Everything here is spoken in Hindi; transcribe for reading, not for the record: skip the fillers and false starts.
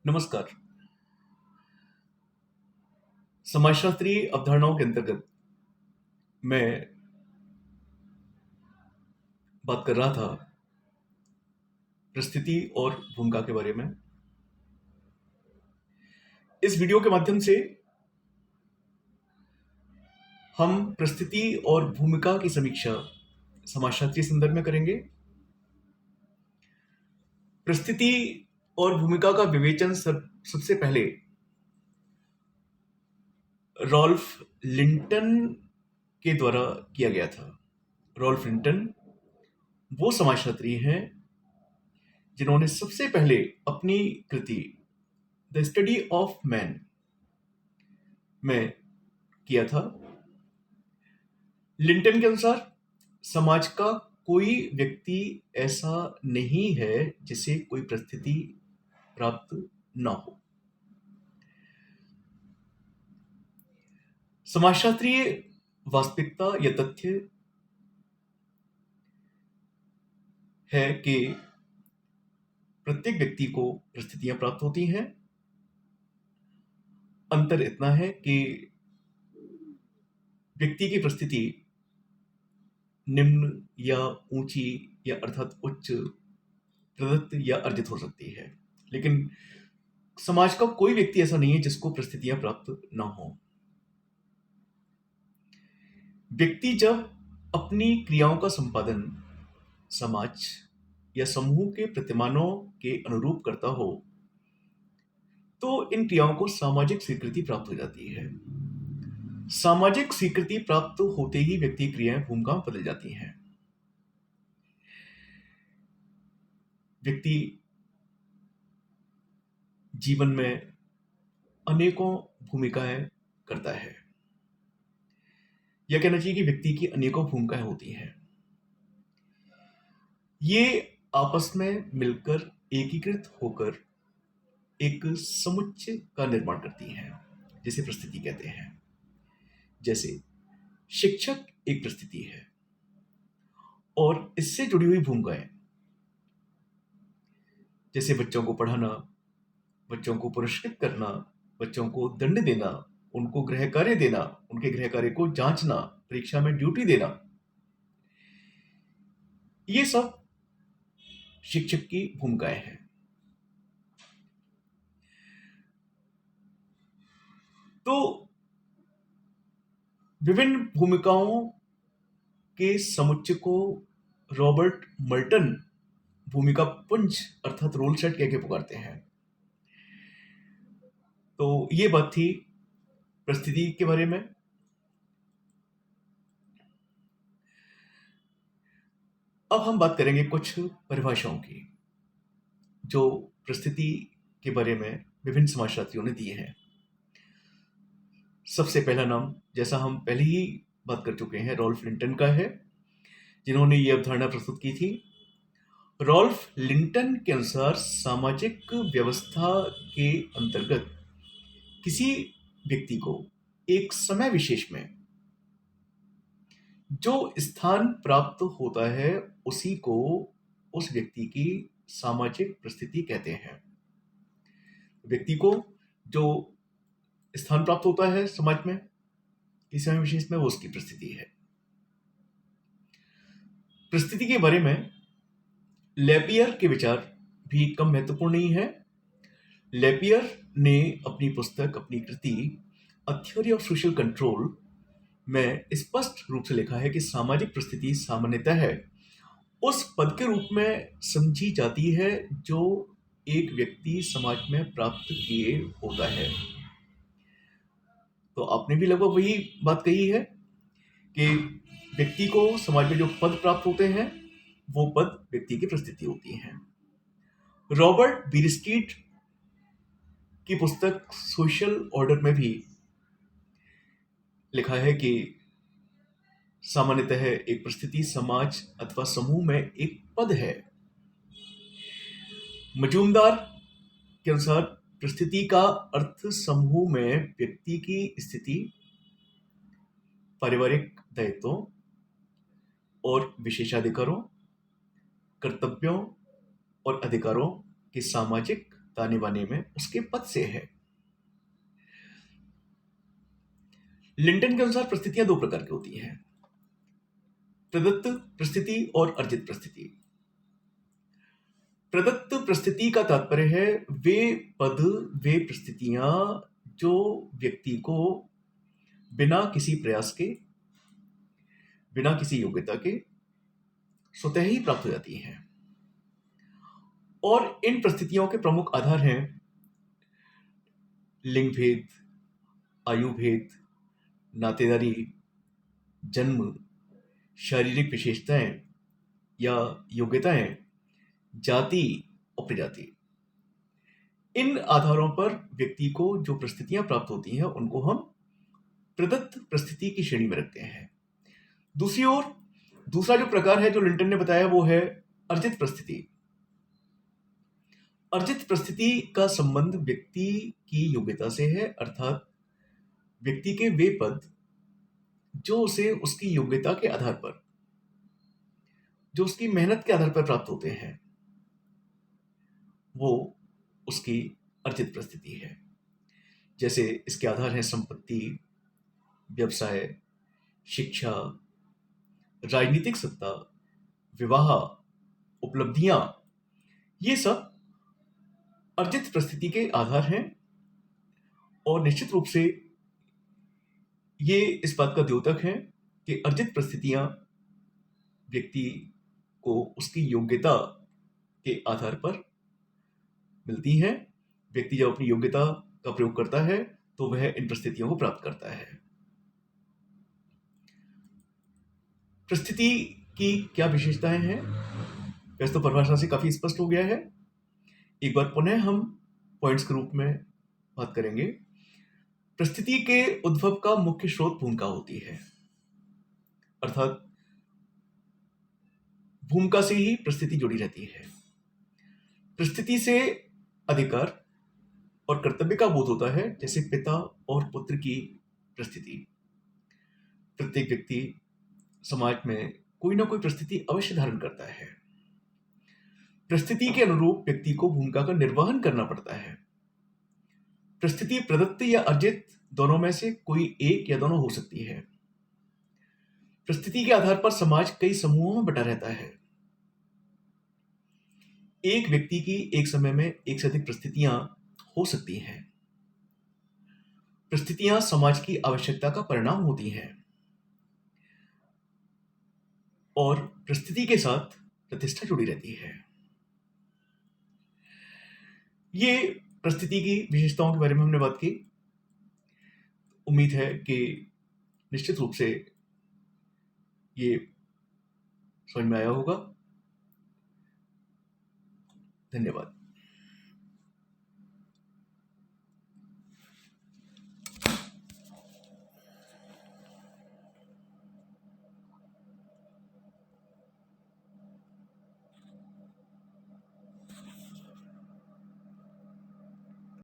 नमस्कार। समाजशास्त्रीय अवधारणाओं के अंतर्गत मैं बात कर रहा था परिस्थिति और भूमिका के बारे में। इस वीडियो के माध्यम से हम परिस्थिति और भूमिका की समीक्षा समाजशास्त्रीय संदर्भ में करेंगे। परिस्थिति और भूमिका का विवेचन सबसे पहले रॉल्फ लिंटन के द्वारा किया गया था। रॉल्फ लिंटन वो समाजशास्त्री हैं जिन्होंने सबसे पहले अपनी कृति द स्टडी ऑफ मैन में किया था। लिंटन के अनुसार समाज का कोई व्यक्ति ऐसा नहीं है जिसे कोई परिस्थिति प्राप्त ना हो। समाजशास्त्रीय वास्तविकता या तथ्य है कि प्रत्येक व्यक्ति को परिस्थितियां प्राप्त होती हैं। अंतर इतना है कि व्यक्ति की परिस्थिति निम्न या ऊंची या अर्थात उच्च प्रदत्त या अर्जित हो सकती है, लेकिन समाज का कोई व्यक्ति ऐसा नहीं है जिसको परिस्थितियां प्राप्त ना हो। व्यक्ति जब अपनी क्रियाओं का संपादन समाज या समूह के प्रतिमानों के अनुरूप करता हो तो इन क्रियाओं को सामाजिक स्वीकृति प्राप्त हो जाती है। सामाजिक स्वीकृति प्राप्त होते ही व्यक्ति क्रियाएं भूमिका बदल जाती हैं। व्यक्ति जीवन में अनेकों भूमिकाएं करता है, यह कहना चाहिए कि व्यक्ति की अनेकों भूमिकाएं होती हैं। ये आपस में मिलकर एकीकृत होकर एक समुच्चय का निर्माण करती हैं, जिसे परिस्थिति कहते हैं। जैसे शिक्षक एक परिस्थिति है और इससे जुड़ी हुई भूमिकाएं, जैसे बच्चों को पढ़ाना, बच्चों को पुरस्कृत करना, बच्चों को दंड देना, उनको गृह कार्य देना, उनके गृह कार्य को जांचना, परीक्षा में ड्यूटी देना, ये सब शिक्षक की भूमिकाएं हैं। तो विभिन्न भूमिकाओं के समुच्चय को रॉबर्ट मर्टन भूमिका पुंज अर्थात रोल सेट कह के पुकारते हैं। तो ये बात थी परिस्थिति के बारे में। अब हम बात करेंगे कुछ परिभाषाओं की जो परिस्थिति के बारे में विभिन्न समाजशास्त्रियों ने दिए हैं। सबसे पहला नाम, जैसा हम पहले ही बात कर चुके हैं, रॉल्फ लिंटन का है, जिन्होंने ये अवधारणा प्रस्तुत की थी। रॉल्फ लिंटन के अनुसार सामाजिक व्यवस्था के अंतर्गत किसी व्यक्ति को एक समय विशेष में जो स्थान प्राप्त होता है उसी को उस व्यक्ति की सामाजिक परिस्थिति कहते हैं। व्यक्ति को जो स्थान प्राप्त होता है समाज में किसी समय विशेष में, वो उसकी परिस्थिति है। परिस्थिति के बारे में लेपियर के विचार भी कम महत्वपूर्ण नहीं है। लेपियर ने अपनी पुस्तक, अपनी कृति a theory of social control में स्पष्ट रूप से लिखा है कि सामाजिक परिस्थिति सामान्यतः है उस पद के रूप में समझी जाती है जो एक व्यक्ति समाज में प्राप्त किए होता है। तो आपने भी लगभग वही बात कही है कि व्यक्ति को समाज में जो पद प्राप्त होते हैं वो पद व्यक्ति की परिस्थिति होती है। रॉबर्ट बीरस्टीट की पुस्तक सोशल ऑर्डर में भी लिखा है कि सामान्यतः एक परिस्थिति समाज अथवा समूह में एक पद है। मजूमदार के अनुसार परिस्थिति का अर्थ समूह में व्यक्ति की स्थिति, पारिवारिक दायित्वों और विशेषाधिकारों, कर्तव्यों और अधिकारों के सामाजिक ताने बाने में उसके पद से है। लिंटन के अनुसार परिस्थितियां दो प्रकार की होती हैं, प्रदत्त परिस्थिति और अर्जित परिस्थिति। प्रदत्त परिस्थिति का तात्पर्य है वे पद, वे परिस्थितियां जो व्यक्ति को बिना किसी प्रयास के, बिना किसी योग्यता के स्वतः ही प्राप्त हो जाती हैं। और इन परिस्थितियों के प्रमुख आधार हैं लिंग भेद, आयु भेद, नातेदारी, जन्म, शारीरिक विशेषताएं या योग्यताएं, जाति और प्रजाति। इन आधारों पर व्यक्ति को जो परिस्थितियां प्राप्त होती हैं उनको हम प्रदत्त परिस्थिति की श्रेणी में रखते हैं। दूसरी ओर दूसरा जो प्रकार है जो लिंटन ने बताया वो है अर्जित परिस्थिति। अर्जित परिस्थिति का संबंध व्यक्ति की योग्यता से है, अर्थात व्यक्ति के वे पद जो उसे उसकी योग्यता के आधार पर, जो उसकी मेहनत के आधार पर प्राप्त होते हैं, वो उसकी अर्जित परिस्थिति है। जैसे इसके आधार हैं संपत्ति, व्यवसाय, शिक्षा, राजनीतिक सत्ता, विवाह, उपलब्धियां, ये सब अर्जित परिस्थिति के आधार हैं। और निश्चित रूप से ये इस बात का द्योतक है कि अर्जित परिस्थितियां व्यक्ति को उसकी योग्यता के आधार पर मिलती हैं। व्यक्ति जब अपनी योग्यता का प्रयोग करता है तो वह इन परिस्थितियों को प्राप्त करता है। परिस्थिति की क्या विशेषताएं हैं, वैसे तो परिभाषा से काफी स्पष्ट हो गया है। एक बार पुनः हम पॉइंट्स के रूप में बात करेंगे। परिस्थिति के उद्भव का मुख्य स्रोत भूमिका होती है, अर्थात भूमिका से ही परिस्थिति जुड़ी रहती है। परिस्थिति से अधिकार और कर्तव्य का बोध होता है, जैसे पिता और पुत्र की परिस्थिति। प्रत्येक व्यक्ति समाज में कोई ना कोई परिस्थिति अवश्य धारण करता है। परिस्थिति के अनुरूप व्यक्ति को भूमिका का निर्वहन करना पड़ता है। परिस्थिति प्रदत्त या अर्जित दोनों में से कोई एक या दोनों हो सकती है। परिस्थिति के आधार पर समाज कई समूहों में बटा रहता है। एक व्यक्ति की एक समय में एक से अधिक परिस्थितियां हो सकती हैं। परिस्थितियां समाज की आवश्यकता का परिणाम होती हैं और परिस्थिति के साथ प्रतिष्ठा जुड़ी रहती है। ये परिस्थिति की विशेषताओं के बारे में हमने बात की। उम्मीद है कि निश्चित रूप से ये समझ में आया होगा। धन्यवाद।